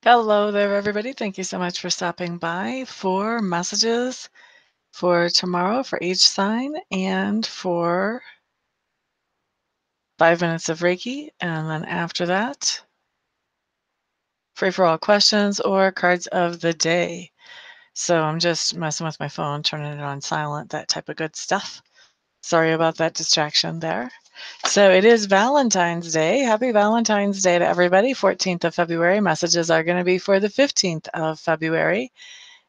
Hello there, everybody. Thank you so much for stopping by for messages for tomorrow for each sign and for 5 minutes of Reiki. And then after that, free for all questions or cards of the day. So I'm just messing with my phone, turning it on silent, that type of good stuff. Sorry about that distraction there. So it is Valentine's Day. Happy Valentine's Day to everybody. 14th of February. Messages are going to be for the 15th of February.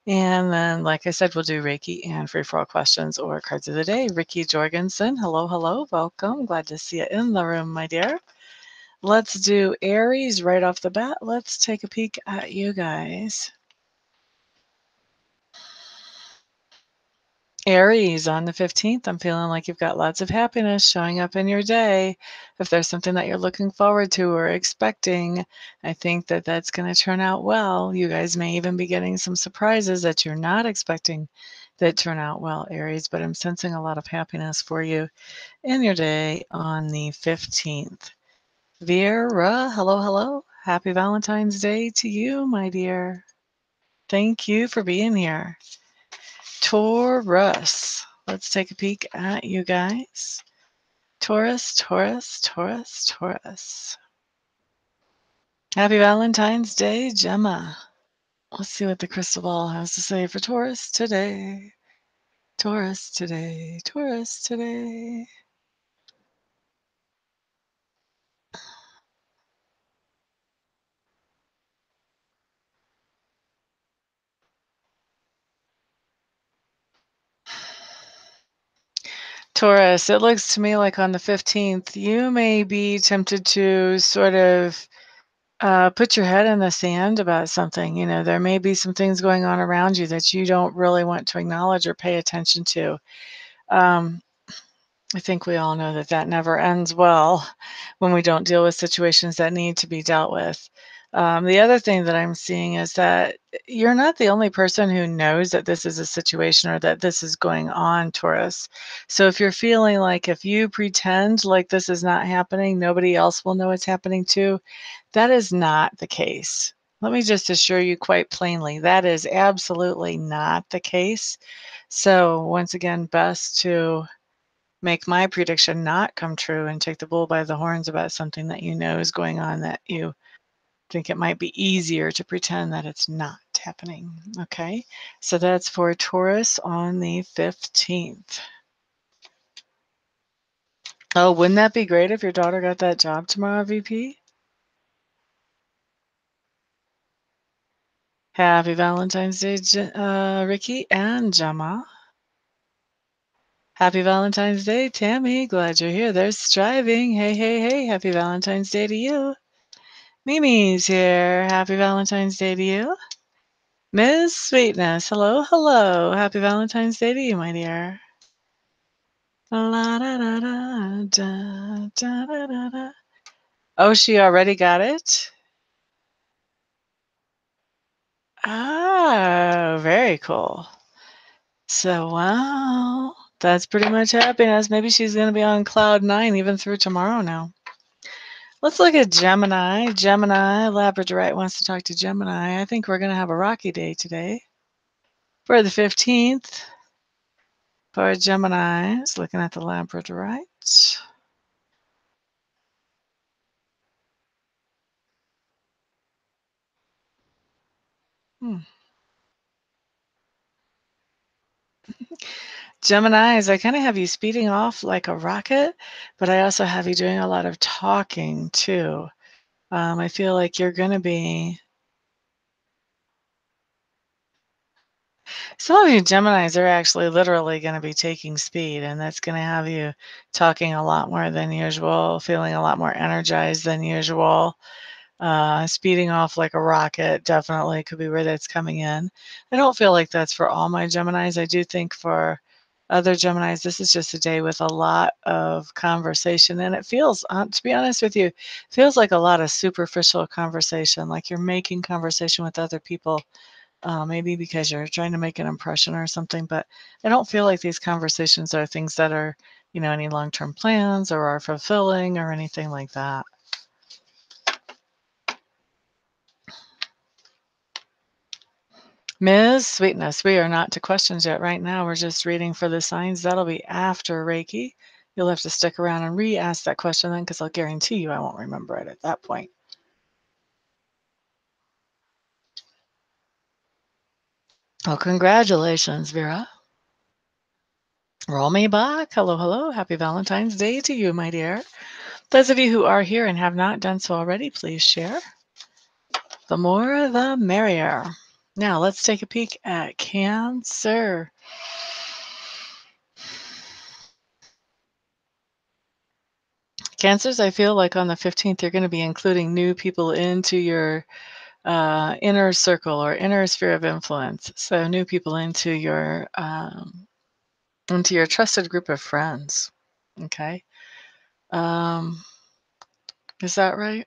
And then, like I said, we'll do Reiki and free for all questions or cards of the day. Ricky Jorgensen, hello, hello, welcome. Glad to see you in the room, my dear. Let's do Aries right off the bat. Let's take a peek at you guys. Aries, on the 15th, I'm feeling like you've got lots of happiness showing up in your day. If there's something that you're looking forward to or expecting, I think that that's going to turn out well. You guys may even be getting some surprises that you're not expecting that turn out well, Aries, but I'm sensing a lot of happiness for you in your day on the 15th. Vera, hello, hello. Happy Valentine's Day to you, my dear. Thank you for being here. Taurus. Let's take a peek at you guys. Taurus, Taurus, Taurus, Taurus. Happy Valentine's Day, Gemma. Let's see what the crystal ball has to say for Taurus today. Taurus today, Taurus today. Taurus, it looks to me like on the 15th, you may be tempted to sort of put your head in the sand about something. You know, there may be some things going on around you that you don't really want to acknowledge or pay attention to. I think we all know that that never ends well when we don't deal with situations that need to be dealt with. The other thing that I'm seeing is that you're not the only person who knows that this is a situation or that this is going on, Taurus. So if you're feeling like if you pretend like this is not happening, nobody else will know it's happening too, that is not the case. Let me just assure you quite plainly, that is absolutely not the case. So once again, best to make my prediction not come true and take the bull by the horns about something that you know is going on that you think it might be easier to pretend that it's not happening. Okay, so that's for Taurus on the 15th. Oh, wouldn't that be great if your daughter got that job tomorrow, VP? Happy Valentine's Day, Ricky and Gemma. Happy Valentine's Day, Tammy. Glad you're here. There's Striving. Hey, hey, hey. Happy Valentine's Day to you. Mimi's here. Happy Valentine's Day to you. Ms. Sweetness, hello, hello. Happy Valentine's Day to you, my dear. La, da, da, da, da, da, da, da, da. Oh, she already got it? Oh, very cool. So, wow, that's pretty much happiness. Maybe she's going to be on cloud 9 even through tomorrow now. Let's look at Gemini. Gemini, Labradorite wants to talk to Gemini. I think we're going to have a rocky day today. For the 15th, for Gemini, is looking at the Labradorite. Geminis, I kind of have you speeding off like a rocket, but I also have you doing a lot of talking too. I feel like you're going to be. Some of you Geminis are actually literally going to be taking speed, and that's going to have you talking a lot more than usual, feeling a lot more energized than usual. Speeding off like a rocket definitely could be where that's coming in. I don't feel like that's for all my Geminis. I do think for other Geminis, this is just a day with a lot of conversation. And it feels, to be honest with you, feels like a lot of superficial conversation, like you're making conversation with other people, maybe because you're trying to make an impression or something. But I don't feel like these conversations are things that are, any long-term plans or are fulfilling or anything like that. Ms. Sweetness, we are not to questions yet right now. We're just reading for the signs. That'll be after Reiki. You'll have to stick around and re-ask that question then, because I'll guarantee you I won't remember it at that point. Well, congratulations, Vera. Roll me back. Hello, hello. Happy Valentine's Day to you, my dear. Those of you who are here and have not done so already, please share. The more, the merrier. Now, let's take a peek at Cancer. Cancers, I feel like on the 15th, you're going to be including new people into your inner circle or inner sphere of influence. So new people into your trusted group of friends. Okay. Is that right?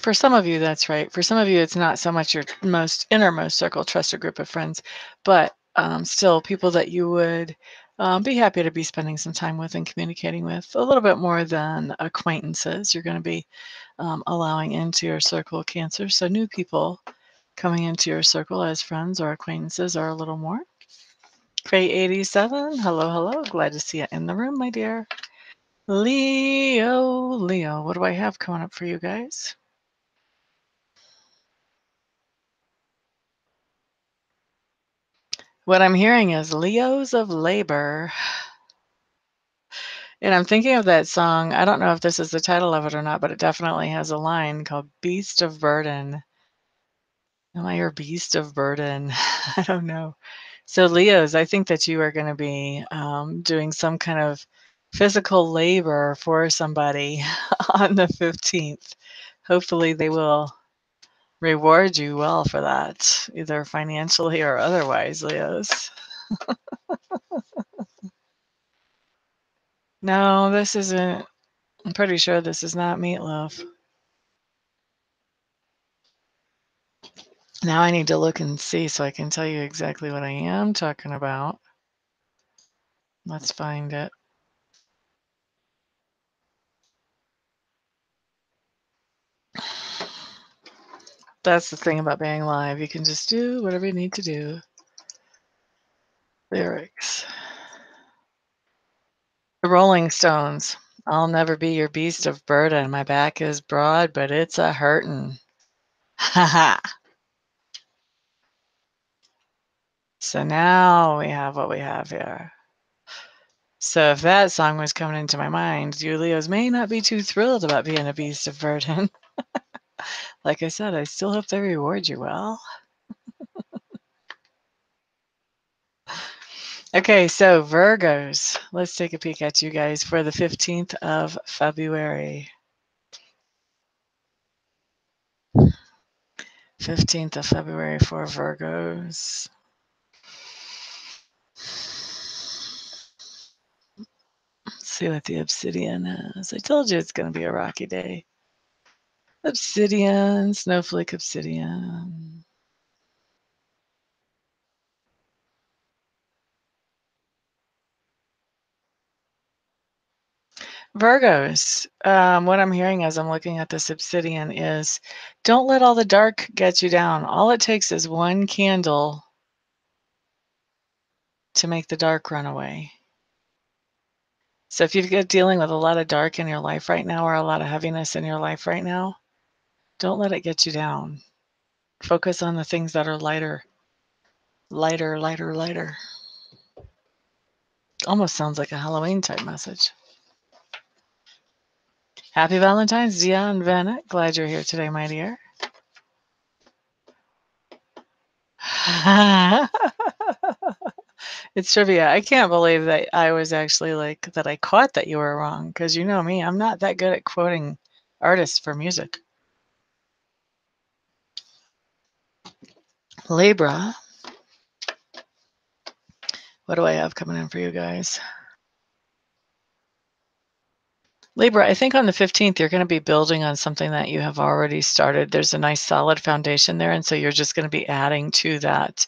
For some of you, that's right. For some of you, it's not so much your most innermost circle, trusted group of friends, but still people that you would be happy to be spending some time with and communicating with a little bit more than acquaintances. You're going to be allowing into your circle of Cancer. So new people coming into your circle as friends or acquaintances or a little more. Cray 87, hello, hello. Glad to see you in the room, my dear. Leo, what do I have coming up for you guys? What I'm hearing is Leos of Labor. And I'm thinking of that song. I don't know if this is the title of it or not, but it definitely has a line called Beast of Burden. Am I your beast of burden? I don't know. So Leos, I think that you are going to be doing some kind of physical labor for somebody on the 15th. Hopefully they will reward you well for that, either financially or otherwise, Leos. No, this isn't. I'm pretty sure this is not meatloaf. Now I need to look and see so I can tell you exactly what I am talking about. Let's find it. That's the thing about being live. You can just do whatever you need to do. Lyrics. The Rolling Stones. I'll never be your beast of burden. My back is broad, but it's a hurtin'. Haha. So now we have what we have here. So if that song was coming into my mind, you Leos may not be too thrilled about being a beast of burden. Like I said, I still hope they reward you well. Okay, so Virgos. Let's take a peek at you guys for the 15th of February. 15th of February for Virgos. Let's see what the obsidian is. I told you it's going to be a rocky day. Obsidian, snowflake obsidian. Virgos, what I'm hearing as I'm looking at this obsidian is don't let all the dark get you down. All it takes is one candle to make the dark run away. So if you're dealing with a lot of dark in your life right now or a lot of heaviness in your life right now, don't let it get you down. Focus on the things that are lighter. Lighter, lighter, lighter. Almost sounds like a Halloween type message. Happy Valentine's, Dion Bennett. Glad you're here today, my dear. It's trivia. I can't believe that I was actually that I caught that you were wrong, because you know me, I'm not that good at quoting artists for music. Libra. What do I have coming in for you guys? Libra, I think on the 15th, you're going to be building on something that you have already started. There's a nice solid foundation there, and so you're just going to be adding to that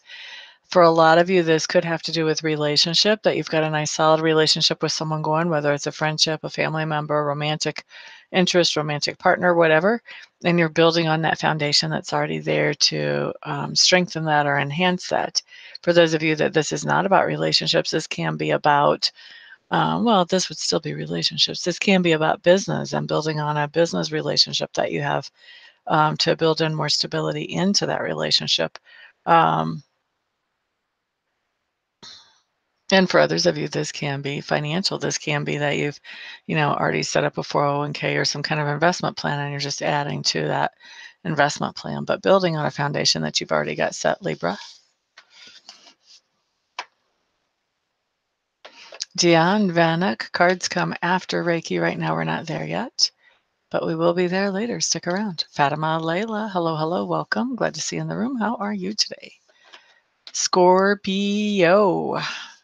For a lot of you, this could have to do with relationship, that you've got a nice solid relationship with someone going, whether it's a friendship, a family member, romantic interest, romantic partner, whatever, and you're building on that foundation that's already there to strengthen that or enhance that. For those of you that this is not about relationships, this can be about, well, this would still be relationships. This can be about business and building on a business relationship that you have to build in more stability into that relationship. Um, And for others of you, this can be financial. This can be that you've, already set up a 401k or some kind of investment plan, and you're just adding to that investment plan, but building on a foundation that you've already got set, Libra. Dion Vanek, cards come after Reiki. Right now, we're not there yet, but we will be there later. Stick around. Fatima Layla, hello, hello, welcome. Glad to see you in the room. How are you today? Scorpio,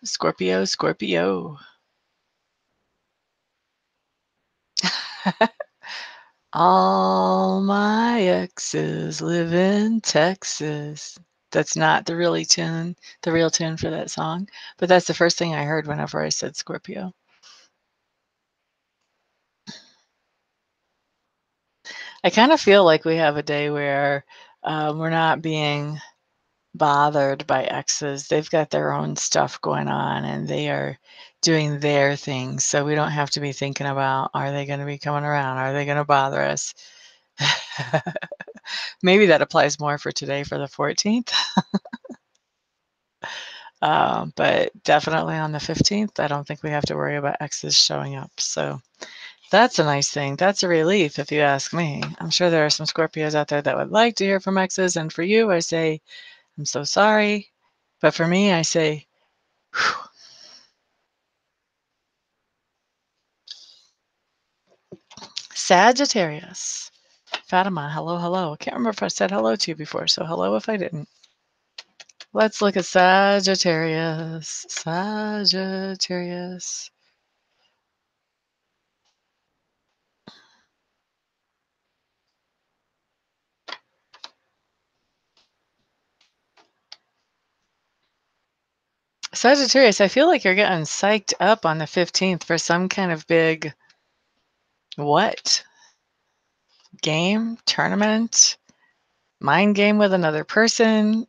Scorpio, Scorpio. All my exes live in Texas. That's not the real tune for that song, but that's the first thing I heard whenever I said Scorpio. I kind of feel like we have a day where we're not being bothered by exes. They've got their own stuff going on and they are doing their things. So we don't have to be thinking about, are they going to be coming around? Are they going to bother us? Maybe that applies more for today for the 14th. But definitely on the 15th, I don't think we have to worry about exes showing up. So that's a nice thing. That's a relief, if you ask me. I'm sure there are some Scorpios out there that would like to hear from exes. And for you, I say, I'm so sorry. But for me, I say, whew. Sagittarius. Fatima, hello, hello. I can't remember if I said hello to you before, so hello if I didn't. Let's look at Sagittarius. Sagittarius. Sagittarius, I feel like you're getting psyched up on the 15th for some kind of big what? Game? Tournament? Mind game with another person?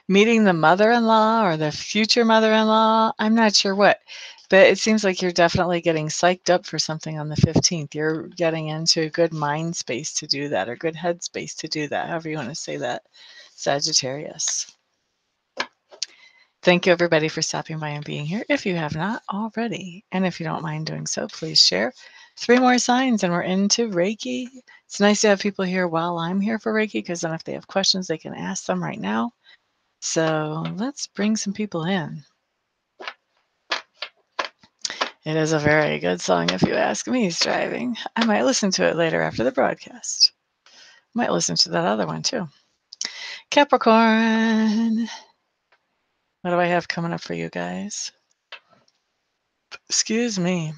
Meeting the mother-in-law or the future mother-in-law? I'm not sure what, but it seems like you're definitely getting psyched up for something on the 15th. You're getting into a good mind space to do that, or good head space to do that, however you want to say that, Sagittarius. Thank you, everybody, for stopping by and being here. If you have not already, and if you don't mind doing so, please share. 3 more signs, and we're into Reiki. It's nice to have people here while I'm here for Reiki, because then if they have questions, they can ask them right now. So let's bring some people in. It is a very good song, if you ask me. He's driving. I might listen to it later after the broadcast. Might listen to that other one, too. Capricorn. What do I have coming up for you guys? Excuse me.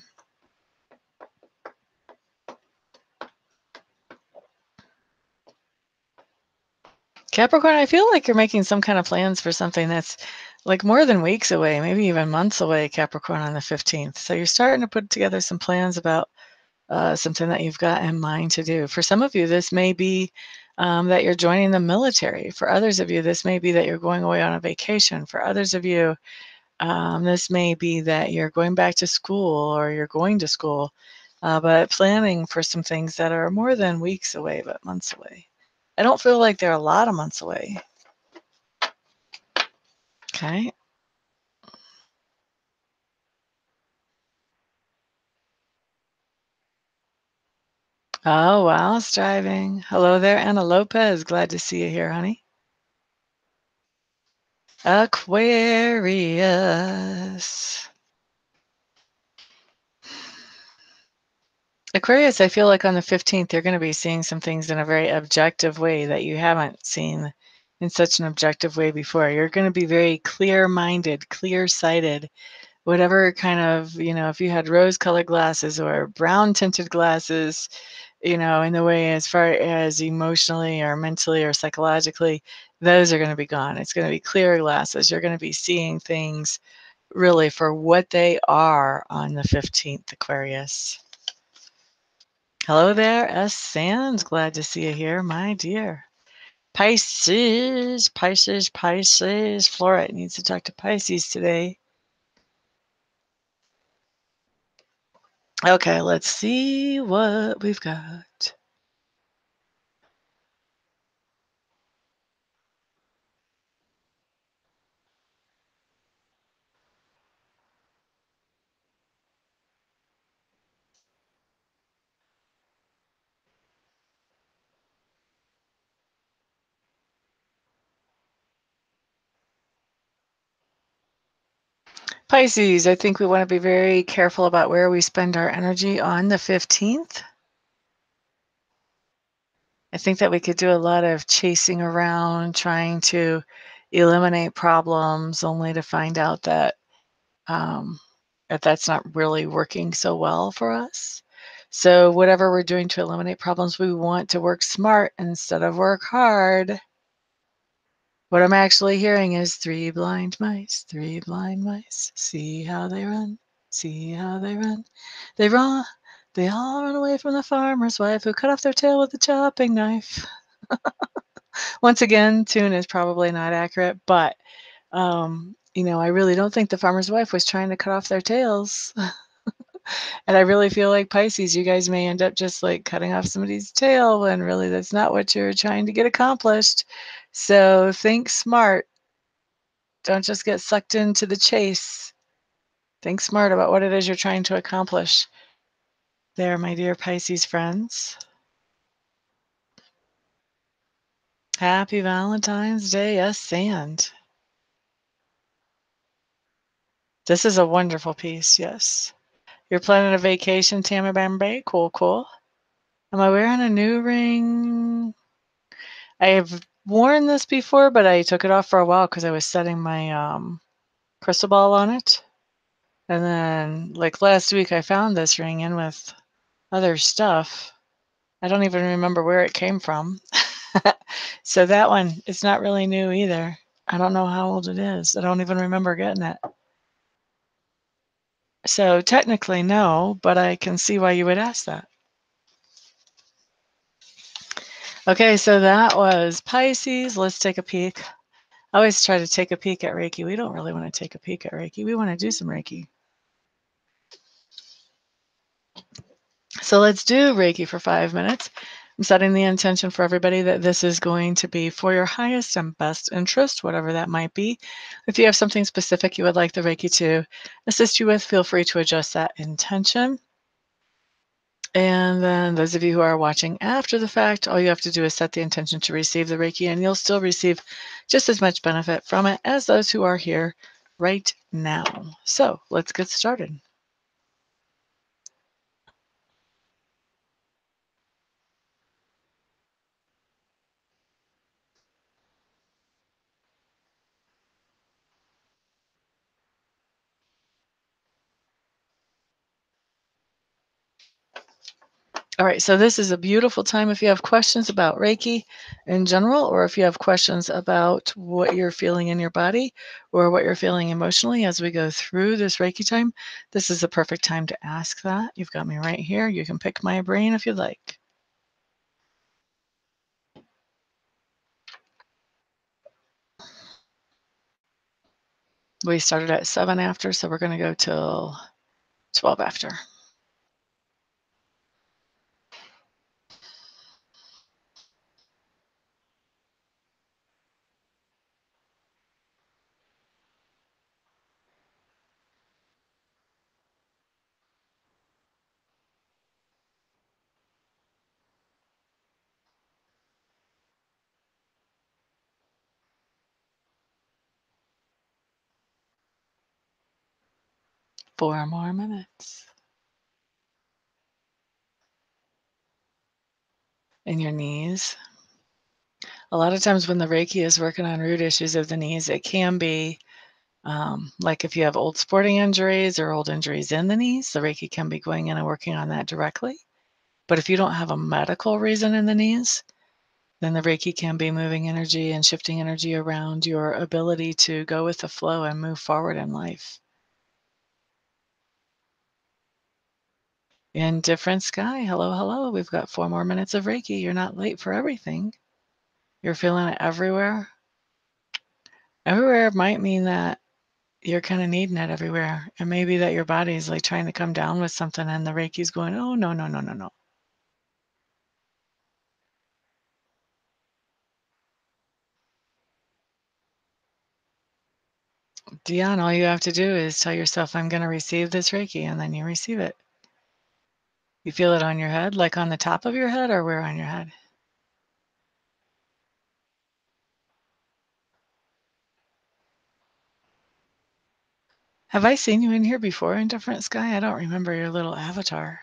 Capricorn, I feel like you're making some kind of plans for something that's like more than weeks away, maybe even months away, Capricorn, on the 15th. So you're starting to put together some plans about something that you've got in mind to do. For some of you, this may be that you're joining the military. For others of you, this may be that you're going away on a vacation. For others of you, this may be that you're going back to school or you're going to school, but planning for some things that are more than weeks away, but months away. I don't feel like they're a lot of months away. Okay. Oh, wow, it's driving. Hello there, Anna Lopez. Glad to see you here, honey. Aquarius. Aquarius, I feel like on the 15th, you're going to be seeing some things in a very objective way that you haven't seen in such an objective way before. You're going to be very clear-minded, clear-sighted, whatever kind of, if you had rose-colored glasses or brown-tinted glasses, in the way as far as emotionally or mentally or psychologically, those are going to be gone. It's going to be clear glasses. You're going to be seeing things really for what they are on the 15th, Aquarius. Hello there, S. Sands. Glad to see you here, my dear. Pisces, Pisces, Pisces. Florette needs to talk to Pisces today. Okay, let's see what we've got. Pisces, I think we want to be very careful about where we spend our energy on the 15th. I think that we could do a lot of chasing around, trying to eliminate problems, only to find out that that's not really working so well for us. So whatever we're doing to eliminate problems, we want to work smart instead of work hard. What I'm actually hearing is three blind mice, see how they run, see how they run. They run, they all run away from the farmer's wife who cut off their tail with a chopping knife. Once again, tune is probably not accurate, but I really don't think the farmer's wife was trying to cut off their tails. And I really feel like Pisces, you guys may end up just like cutting off somebody's tail when really that's not what you're trying to get accomplished. So think smart. Don't just get sucked into the chase. Think smart about what it is you're trying to accomplish. There, my dear Pisces friends. Happy Valentine's Day, yes, Sand. This is a wonderful piece, yes. You're planning a vacation, Tammy Bambe? Cool, cool. Am I wearing a new ring? I have worn this before, but I took it off for a while because I was setting my crystal ball on it. And then, like last week, I found this ring in with other stuff. I don't even remember where it came from. So that one, it's not really new either. I don't know how old it is. I don't even remember getting it. So technically, no, but I can see why you would ask that. Okay, so that was Pisces. Let's take a peek. I always try to take a peek at Reiki. We don't really want to take a peek at Reiki. We want to do some Reiki. So let's do Reiki for 5 minutes. I'm setting the intention for everybody that this is going to be for your highest and best interest, whatever that might be. If you have something specific you would like the Reiki to assist you with, feel free to adjust that intention. And then those of you who are watching after the fact, all you have to do is set the intention to receive the Reiki, and you'll still receive just as much benefit from it as those who are here right now. So let's get started. All right, so this is a beautiful time if you have questions about Reiki in general, or if you have questions about what you're feeling in your body or what you're feeling emotionally as we go through this Reiki time. This is the perfect time to ask that. You've got me right here. You can pick my brain if you'd like. We started at 7 after, so we're going to go till 12 after. Four more minutes. In your knees. A lot of times when the Reiki is working on root issues of the knees, it can be like if you have old sporting injuries or old injuries in the knees, the Reiki can be going in and working on that directly. But if you don't have a medical reason in the knees, then the Reiki can be moving energy and shifting energy around your ability to go with the flow and move forward in life. Indifferent sky, hello, hello. We've got 4 more minutes of Reiki. You're not late for everything. You're feeling it everywhere. Everywhere might mean that you're kind of needing it everywhere. It may be that your body's like trying to come down with something and the Reiki's going, oh, no, no, no, no, no. Dion, all you have to do is tell yourself, I'm going to receive this Reiki, and then you receive it. You feel it on your head, like on the top of your head, or where on your head? Have I seen you in here before in Different Sky? I don't remember your little avatar.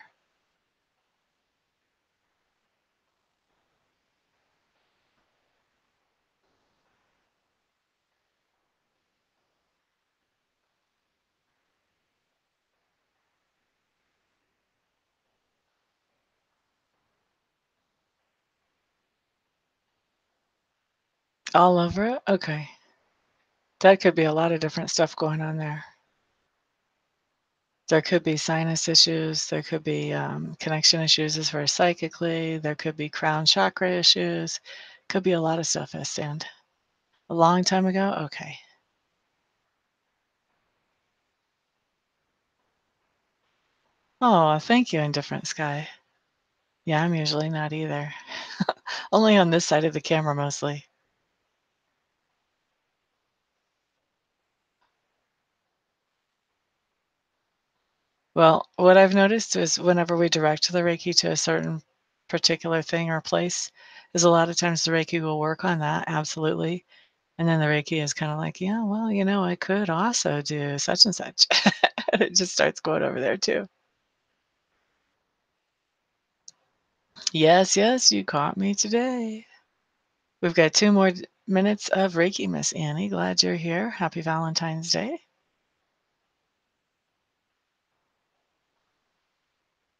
All over it? Okay. That could be a lot of different stuff going on there. There could be sinus issues. There could be connection issues as far as psychically. There could be crown chakra issues. Could be a lot of stuff, I stand. A long time ago? Okay. Oh, thank you, Indifferent Sky. Yeah, I'm usually not either. Only on this side of the camera mostly. Well, what I've noticed is whenever we direct the Reiki to a certain particular thing or place, is a lot of times the Reiki will work on that, absolutely. And then the Reiki is kind of like, yeah, well, I could also do such and such. And it just starts going over there too. Yes, yes, you caught me today. We've got 2 more minutes of Reiki, Miss Annie. Glad you're here. Happy Valentine's Day.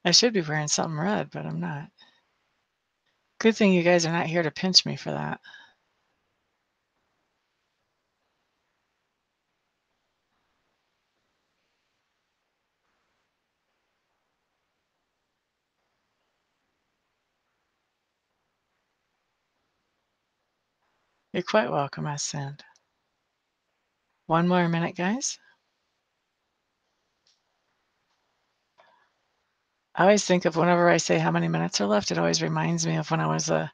I should be wearing something red, but I'm not. Good thing you guys are not here to pinch me for that. You're quite welcome, I send. 1 more minute, guys. I always think of whenever I say how many minutes are left, it always reminds me of when I was I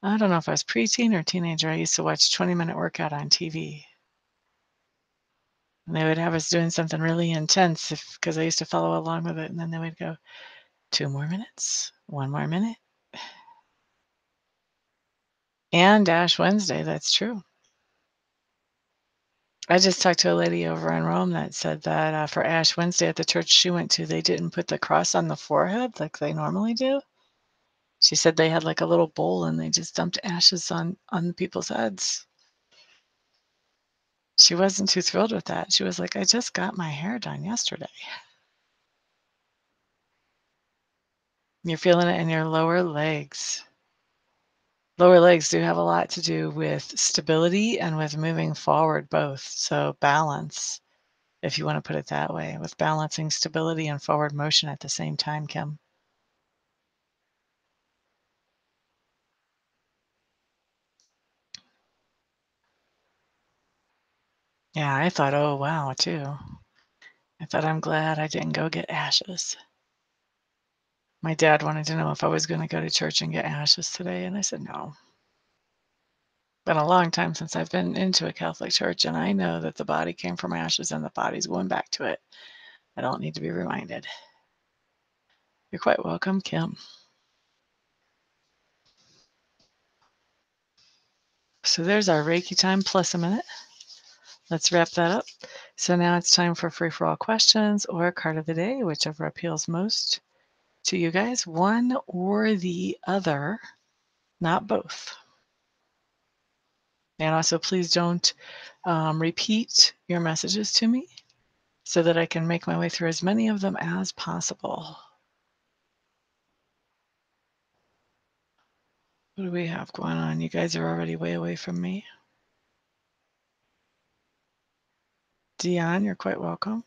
don't know if I was preteen or teenager. I used to watch 20-minute workout on TV. And they would have us doing something really intense because I used to follow along with it. And then they would go, 2 more minutes, 1 more minute. And Ash Wednesday, that's true. I just talked to a lady over in Rome that said that for Ash Wednesday at the church she went to, they didn't put the cross on the forehead like they normally do. She said they had like a little bowl and they just dumped ashes on people's heads. She wasn't too thrilled with that. She was like, I just got my hair done yesterday. You're feeling it in your lower legs. Lower legs do have a lot to do with stability and with moving forward both. So balance, if you want to put it that way, with balancing stability and forward motion at the same time, Kim. Yeah, I thought, oh, wow, too. I thought, I'm glad I didn't go get ashes. My dad wanted to know if I was going to go to church and get ashes today, and I said no. Been a long time since I've been into a Catholic church, and I know that the body came from ashes and the body's going back to it. I don't need to be reminded. You're quite welcome, Kim. So there's our Reiki time plus a minute. Let's wrap that up. So now it's time for free-for-all questions or card of the day, whichever appeals most to you guys. One or the other, not both. And also, please don't repeat your messages to me so that I can make my way through as many of them as possible. What do we have going on? You guys are already way away from me. Dion, you're quite welcome.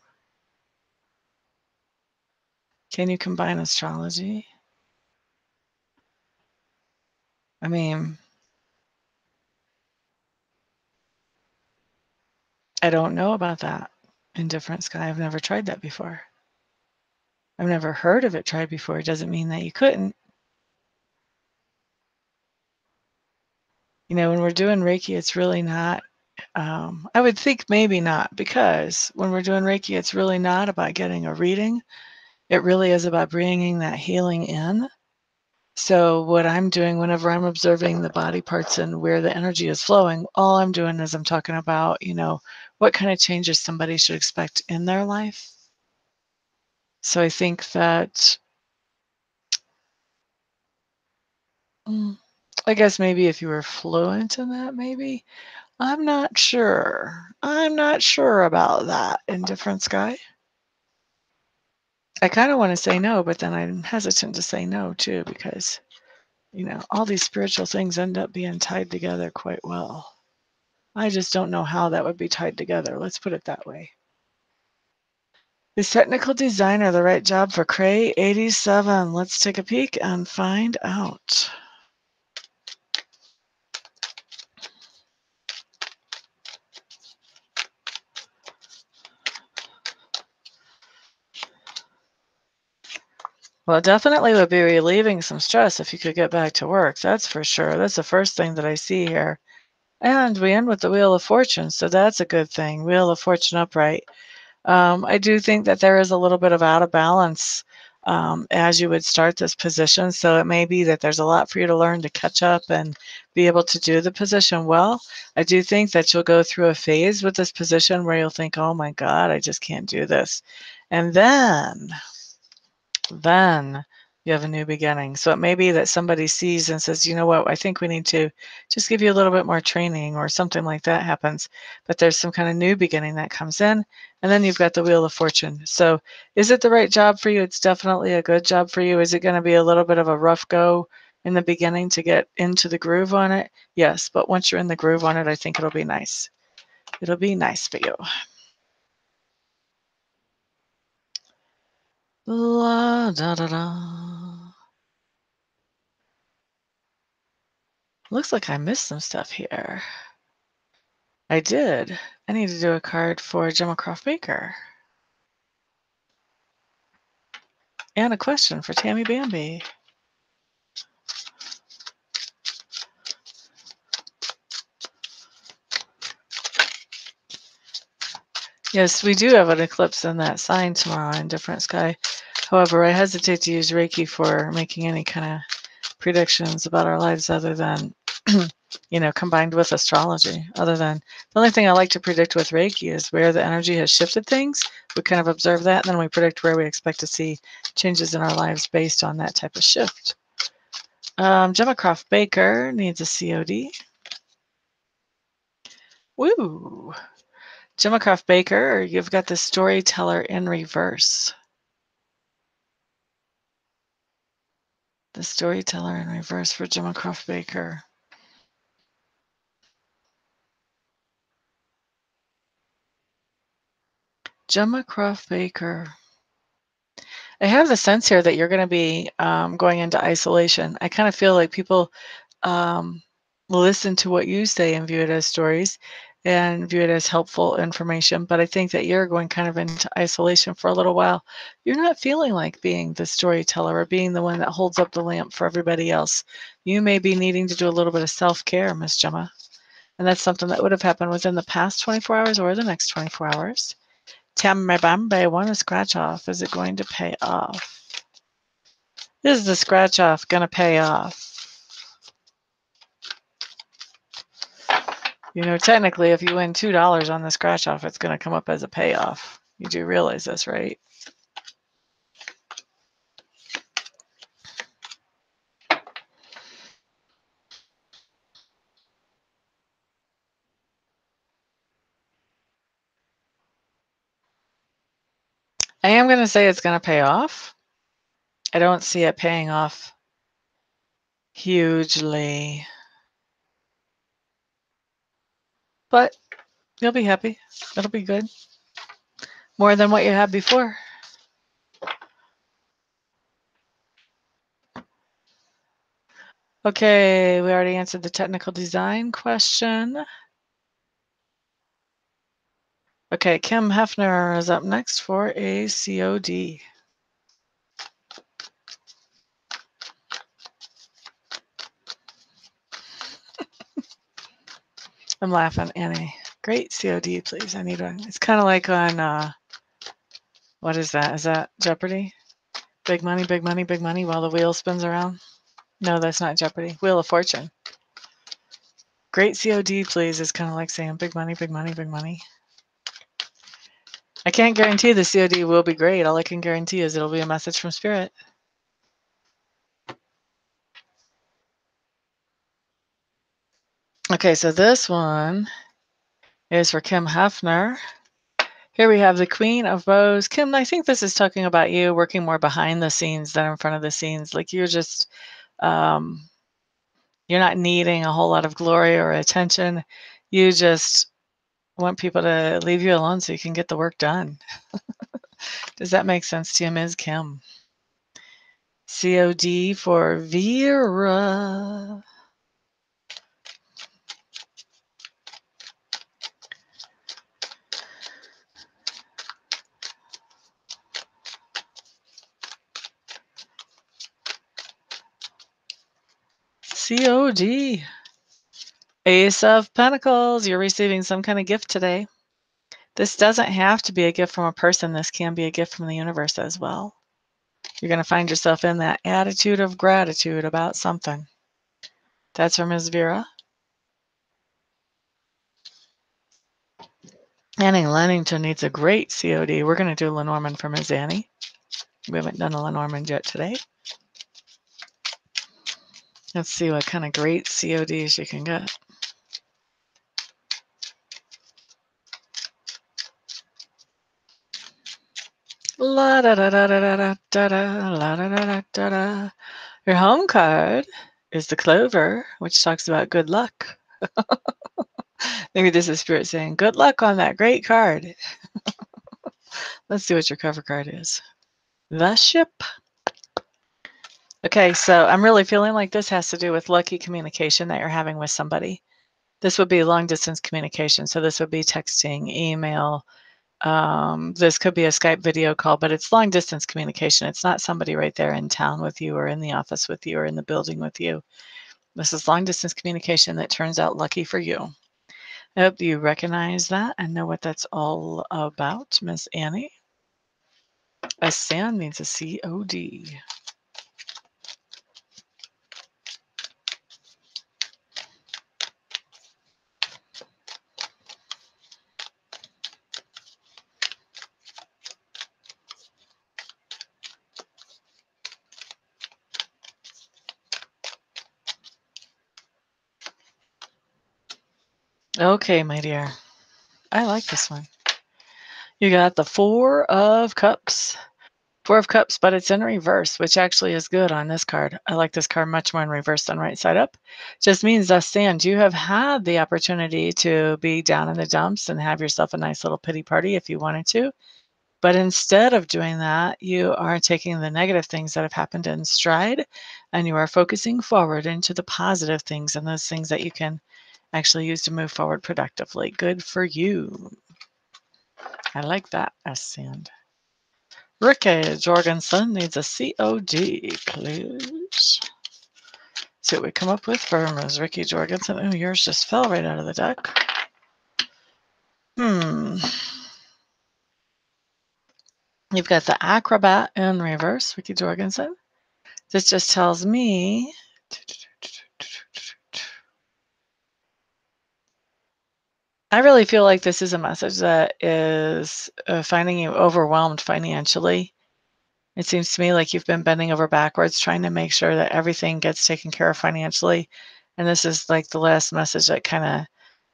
Can you combine astrology? I mean, I don't know about that. Indifferent sky. I've never tried that before. I've never heard of it tried before. It doesn't mean that you couldn't. You know, when we're doing Reiki, it's really not, I would think maybe not, because when we're doing Reiki, it's really not about getting a reading. It really is about bringing that healing in. So what I'm doing whenever I'm observing the body parts and where the energy is flowing, all I'm doing is I'm talking about, you know, what kind of changes somebody should expect in their life. So I think that, I guess maybe if you were fluent in that, maybe. I'm not sure. I'm not sure about that, Indifferent Sky. I kind of want to say no, but then I'm hesitant to say no too, because, you know, all these spiritual things end up being tied together quite well. I just don't know how that would be tied together. Let's put it that way. Is technical designer the right job for Cray 87? Let's take a peek and find out. Well, it definitely would be relieving some stress if you could get back to work. That's for sure. That's the first thing that I see here. And we end with the Wheel of Fortune, so that's a good thing. Wheel of Fortune upright. I do think that there is a little bit of out of balance as you would start this position. So it may be that there's a lot for you to learn to catch up and be able to do the position well. I do think that you'll go through a phase with this position where you'll think, oh my God, I just can't do this. And then you have a new beginning. So it may be that somebody sees and says, you know what, I think we need to just give you a little bit more training or something like that happens. But there's some kind of new beginning that comes in. And then you've got the Wheel of Fortune. So is it the right job for you? It's definitely a good job for you. Is it going to be a little bit of a rough go in the beginning to get into the groove on it? Yes. But once you're in the groove on it, I think it'll be nice. It'll be nice for you. La da da da. Looks like I missed some stuff here. I did. I need to do a card for Gemma Croft Baker. And a question for Tammy Bambi. Yes, we do have an eclipse in that sign tomorrow in Different Sky. However, I hesitate to use Reiki for making any kind of predictions about our lives other than, you know, combined with astrology. Other than the only thing I like to predict with Reiki is where the energy has shifted things. We kind of observe that, and then we predict where we expect to see changes in our lives based on that type of shift. Gemma Croft Baker needs a COD. Woo! Gemma Croft Baker, you've got the storyteller in reverse. The storyteller in reverse for Gemma Croft Baker. Gemma Croft Baker. I have the sense here that you're going to be going into isolation. I kind of feel like people listen to what you say and view it as stories and view it as helpful information. But I think that you're going kind of into isolation for a little while. You're not feeling like being the storyteller or being the one that holds up the lamp for everybody else. You may be needing to do a little bit of self-care, Miss Gemma. And that's something that would have happened within the past 24 hours or the next 24 hours. Tammy Bambi, want to scratch off. Is it going to pay off? Is the scratch off going to pay off? You know, technically, if you win $2 on the scratch off, it's going to come up as a payoff. You do realize this, right? I am going to say it's going to pay off. I don't see it paying off Hugely. But you'll be happy. It'll be good. More than what you had before. Okay, we already answered the technical design question. Okay, Kim Hefner is up next for a COD. I'm laughing, Annie. Great COD, please. I need one. It's kind of like on, what is that? Is that Jeopardy? Big money, big money, big money while the wheel spins around? No, that's not Jeopardy. Wheel of Fortune. Great COD, please, is kind of like saying big money, big money, big money. I can't guarantee the COD will be great. All I can guarantee is it'll be a message from Spirit. Okay, so this one is for Kim Hefner. Here we have the Queen of Bows. Kim, I think this is talking about you working more behind the scenes than in front of the scenes. Like you're just, you're not needing a whole lot of glory or attention. You just want people to leave you alone so you can get the work done. Does that make sense to you, Ms. Kim? COD for Vera. COD. Ace of Pentacles. You're receiving some kind of gift today. This doesn't have to be a gift from a person. This can be a gift from the universe as well. You're going to find yourself in that attitude of gratitude about something. That's from Ms. Vera. Annie Lennington needs a great COD. We're going to do Lenormand for Ms. Annie. We haven't done a Lenormand yet today. Let's see what kind of great CODs you can get. La da da da da da da da la da da da da da. Your home card is the Clover, which talks about good luck. Maybe this is Spirit saying, good luck on that great card. Let's see what your cover card is. The Ship. Okay, so I'm really feeling like this has to do with lucky communication that you're having with somebody. This would be long distance communication. So this would be texting, email. This could be a Skype video call, but it's long distance communication. It's not somebody right there in town with you or in the office with you or in the building with you. This is long distance communication that turns out lucky for you. I hope you recognize that and know what that's all about, Miss Annie. A sand means a COD. Okay, my dear. I like this one. You got the Four of Cups. Four of Cups, but it's in reverse, which actually is good on this card. I like this card much more in reverse than right side up. Just means thus stands. You have had the opportunity to be down in the dumps and have yourself a nice little pity party if you wanted to. But instead of doing that, you are taking the negative things that have happened in stride and you are focusing forward into the positive things and those things that you can actually use to move forward productively. Good for you. I like that, Sand. Ricky Jorgensen needs a COD, please. See what we come up with for Ms. Ricky Jorgensen. Oh, yours just fell right out of the deck. You've got the Acrobat in reverse, Ricky Jorgensen. This just tells me I really feel like this is a message that is finding you overwhelmed financially. It seems to me like you've been bending over backwards trying to make sure that everything gets taken care of financially. And this is like the last message that kind of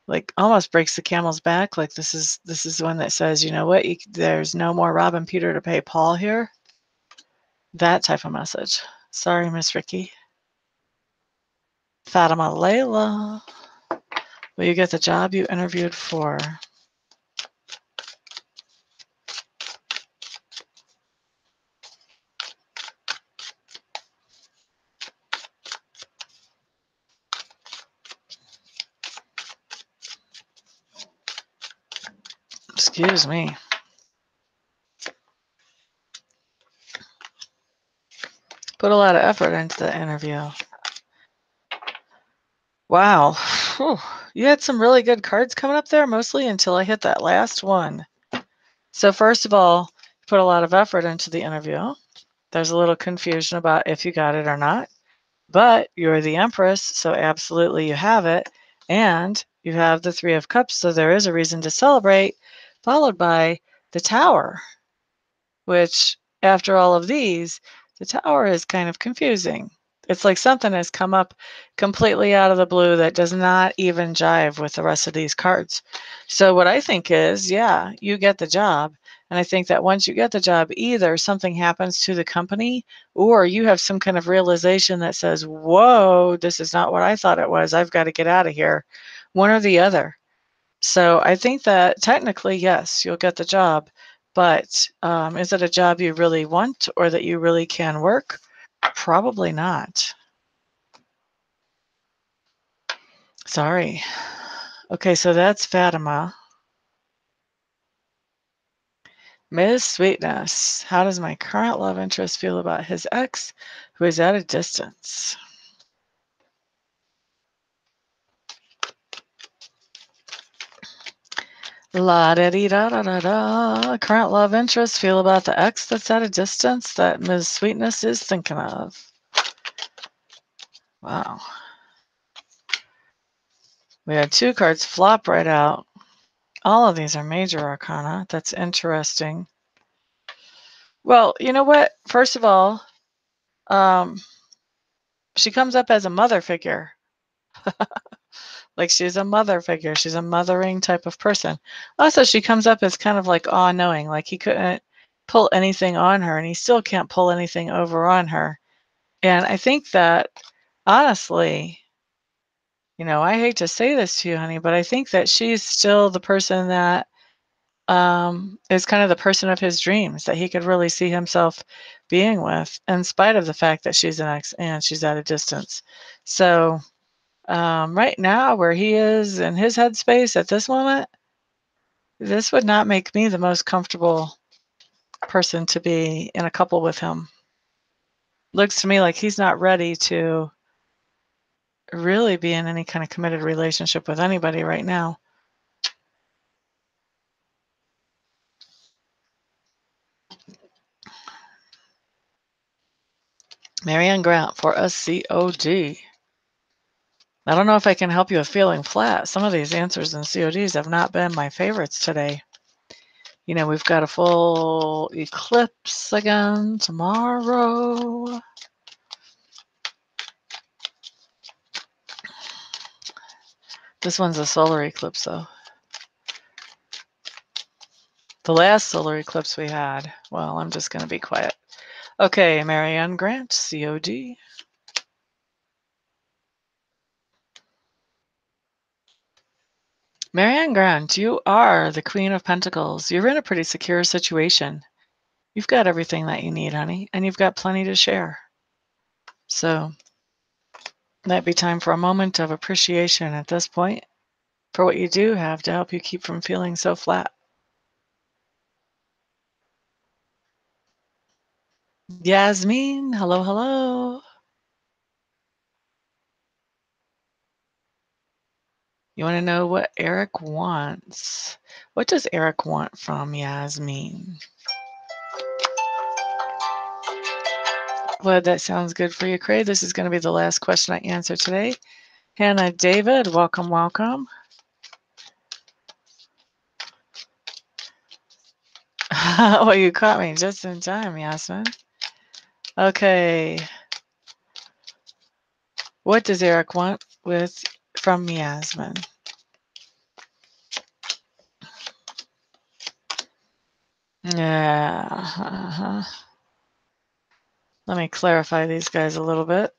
like almost breaks the camel's back. Like this is one that says, you know what, there's no more robbing Peter to pay Paul here. That type of message. Sorry, Miss Ricky. Fatima Layla, will you get the job you interviewed for? Excuse me. Put a lot of effort into the interview. Wow. Whew. You had some really good cards coming up there, mostly until I hit that last one. So first of all, put a lot of effort into the interview. There's a little confusion about if you got it or not, but you're the Empress, so absolutely you have it. And you have the Three of Cups, so there is a reason to celebrate, followed by the Tower, which after all of these, the Tower is kind of confusing. It's like something has come up completely out of the blue that does not even jive with the rest of these cards. So what I think is, yeah, you get the job. And I think that once you get the job, either something happens to the company or you have some kind of realization that says, whoa, this is not what I thought it was. I've got to get out of here. One or the other. So I think that technically, yes, you'll get the job. But is it a job you really want or that you really can work? Probably not. Sorry. Okay, so that's Fatima. Ms. Sweetness, how does my current love interest feel about his ex who is at a distance? La da dee da da da da. Current love interest feel about the ex that's at a distance that Ms. Sweetness is thinking of. Wow. We had two cards flop right out. All of these are major arcana. That's interesting. Well, you know what? First of all, she comes up as a mother figure. Like she's a mother figure. She's a mothering type of person. Also, she comes up as kind of like all-knowing. Like he couldn't pull anything on her, and he still can't pull anything over on her. And I think that, honestly, I hate to say this to you, honey, but I think that she's still the person that is kind of the person of his dreams that he could really see himself being with, in spite of the fact that she's an ex and she's at a distance. So right now, where he is in his headspace at this moment, this would not make me the most comfortable person to be in a couple with him. Looks to me like he's not ready to really be in any kind of committed relationship with anybody right now. Marianne Grant for a COD. I don't know if I can help you with feeling flat. Some of these answers in CODs have not been my favorites today. We've got a full eclipse again tomorrow. This one's a solar eclipse, though. The last solar eclipse we had. Well, I'm just going to be quiet. Okay, Marianne Grant, COD. Marianne Grant, you are the Queen of Pentacles. You're in a pretty secure situation. You've got everything that you need, honey, and you've got plenty to share. So, might be time for a moment of appreciation at this point for what you do have to help you keep from feeling so flat. Yasmin, hello, hello. You want to know what Eric wants? What does Eric want from Yasmin? Well, that sounds good for you, Craig. This is going to be the last question I answer today. Hannah David, welcome, welcome. Well, you caught me just in time, Yasmin. Okay. What does Eric want from Yasmin? Yeah. Let me clarify these guys a little bit.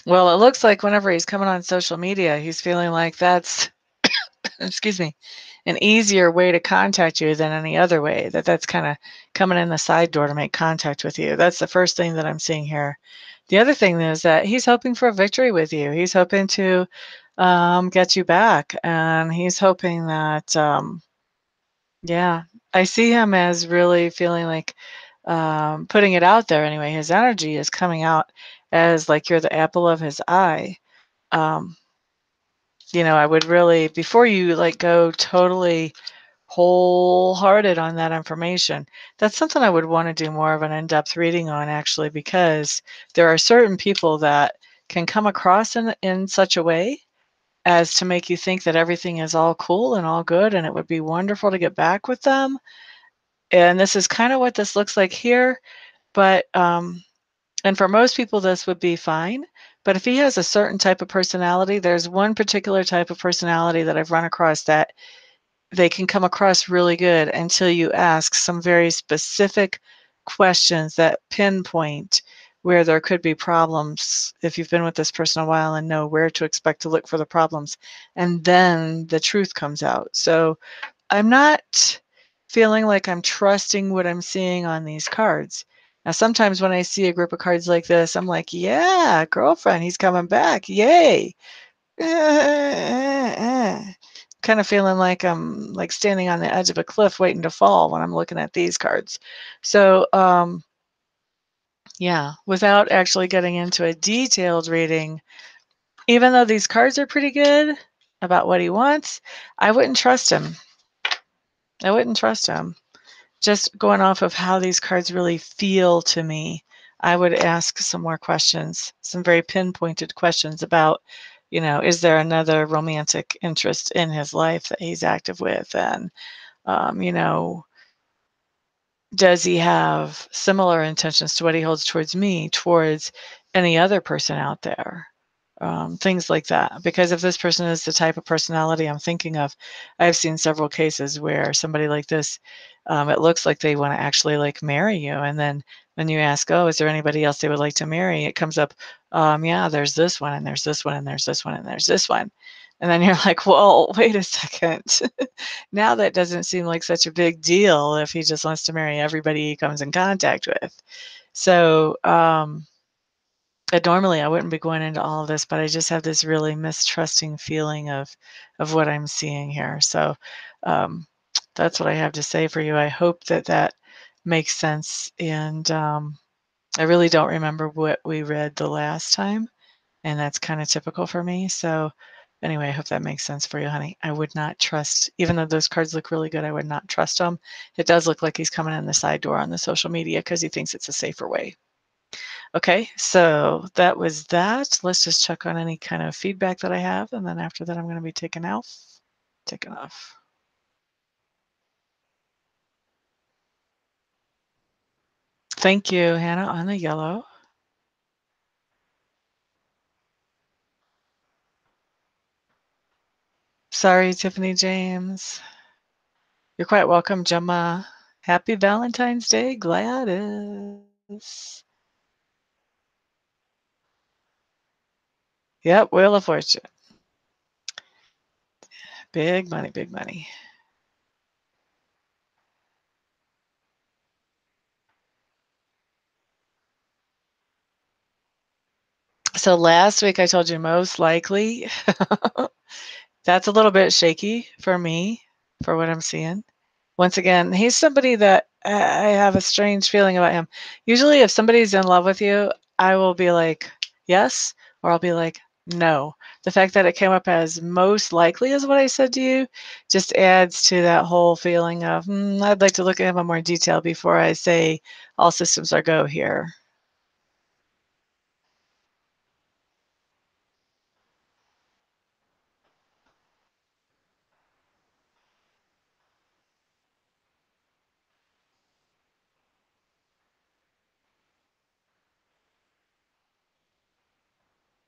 Well, it looks like whenever he's coming on social media, he's feeling like that's excuse me, an easier way to contact you than any other way, that's kinda coming in the side door to make contact with you. That's the first thing that I'm seeing here. The other thing is that he's hoping for a victory with you. He's hoping to, get you back, and he's hoping that, yeah, I see him as really feeling like, putting it out there anyway. His energy is coming out as like you're the apple of his eye. Um, I would really, before you like go totally wholehearted on that information, that's something I would want to do more of an in-depth reading on actually, because there are certain people that can come across in such a way as to make you think that everything is all cool and all good and it would be wonderful to get back with them. And this is kind of what this looks like here, but and for most people this would be fine. But if he has a certain type of personality, there's one particular type of personality that I've run across that they can come across really good until you ask some very specific questions that pinpoint where there could be problems if you've been with this person a while and know where to expect to look for the problems. And then the truth comes out. So I'm not feeling like I'm trusting what I'm seeing on these cards. Now, sometimes when I see a group of cards like this, I'm like, yeah, girlfriend, he's coming back. Yay. Kind of feeling like I'm like standing on the edge of a cliff waiting to fall when I'm looking at these cards. So, yeah, without actually getting into a detailed reading, even though these cards are pretty good about what he wants, I wouldn't trust him. I wouldn't trust him. Just going off of how these cards really feel to me, I would ask some more questions, some very pinpointed questions about, is there another romantic interest in his life that he's active with? And, um, you know, does he have similar intentions to what he holds towards me, towards any other person out there? Things like that. Because if this person is the type of personality I'm thinking of, I've seen several cases where somebody like this, it looks like they want to actually like marry you. And then when you ask, oh, is there anybody else they would like to marry? It comes up, yeah, there's this one, and there's this one, and there's this one, and there's this one. And then you're like, well, wait a second. Now that doesn't seem like such a big deal if he just wants to marry everybody he comes in contact with. So, and normally I wouldn't be going into all of this, but I just have this really mistrusting feeling of what I'm seeing here. So um, that's what I have to say for you. I hope that that makes sense. And I really don't remember what we read the last time, and that's kind of typical for me. So anyway, I hope that makes sense for you, honey. I would not trust, even though those cards look really good, I would not trust him. It does look like he's coming in the side door on the social media because he thinks it's a safer way. Okay, so that was that. Let's just check on any kind of feedback that I have, and then after that, I'm going to be taking off. Taking off. Thank you, Hannah, on the yellow. Sorry, Tiffany James. You're quite welcome, Gemma. Happy Valentine's Day, Gladys. Yep, Wheel of Fortune. Big money, big money. So last week I told you most likely. That's a little bit shaky for me, for what I'm seeing. Once again, he's somebody that I have a strange feeling about him. Usually, if somebody's in love with you, I will be like, yes, or I'll be like, no. The fact that it came up as most likely is what I said to you just adds to that whole feeling of, I'd like to look at him in more detail before I say all systems are go here.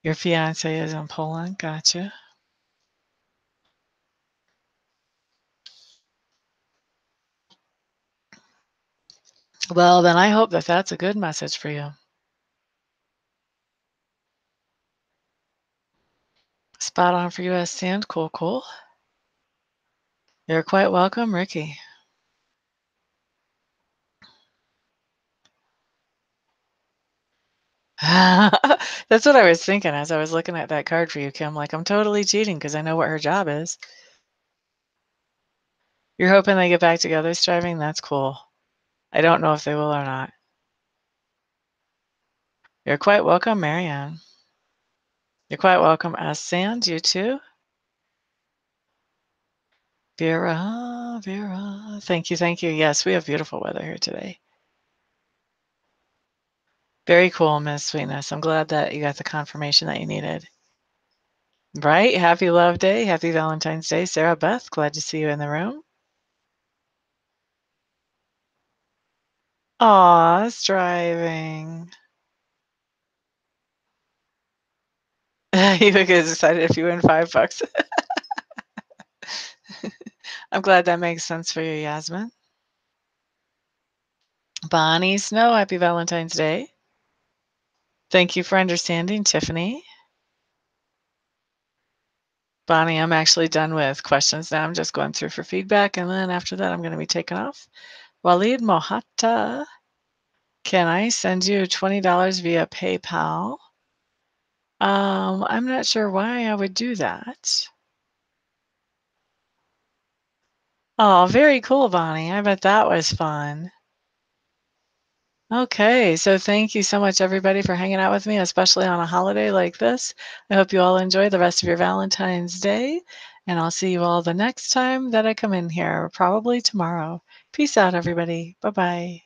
Your fiance is in Poland. Gotcha. Well, then I hope that that's a good message for you. Spot on for U.S. sand. Cool, cool. You're quite welcome, Ricky. That's what I was thinking as I was looking at that card for you, Kim. Like, I'm totally cheating because I know what her job is. You're hoping they get back together, striving? That's cool. I don't know if they will or not. You're quite welcome, Marianne. You're quite welcome, S. Sand. You too. Vera, Vera. Thank you, thank you. Yes, we have beautiful weather here today. Very cool, Miss Sweetness. I'm glad that you got the confirmation that you needed. Right? Happy Love Day. Happy Valentine's Day. Sarah Beth, glad to see you in the room. Aw, striving. You would get excited if you win $5. I'm glad that makes sense for you, Yasmin. Bonnie Snow, happy Valentine's Day. Thank you for understanding, Tiffany. Bonnie, I'm actually done with questions now. I'm just going through for feedback, and then after that, I'm going to be taking off. Walid Mohata, can I send you $20 via PayPal? I'm not sure why I would do that. Oh, very cool, Bonnie. I bet that was fun. Okay, so thank you so much, everybody, for hanging out with me, especially on a holiday like this. I hope you all enjoy the rest of your Valentine's Day, and I'll see you all the next time that I come in here, probably tomorrow. Peace out, everybody. Bye-bye.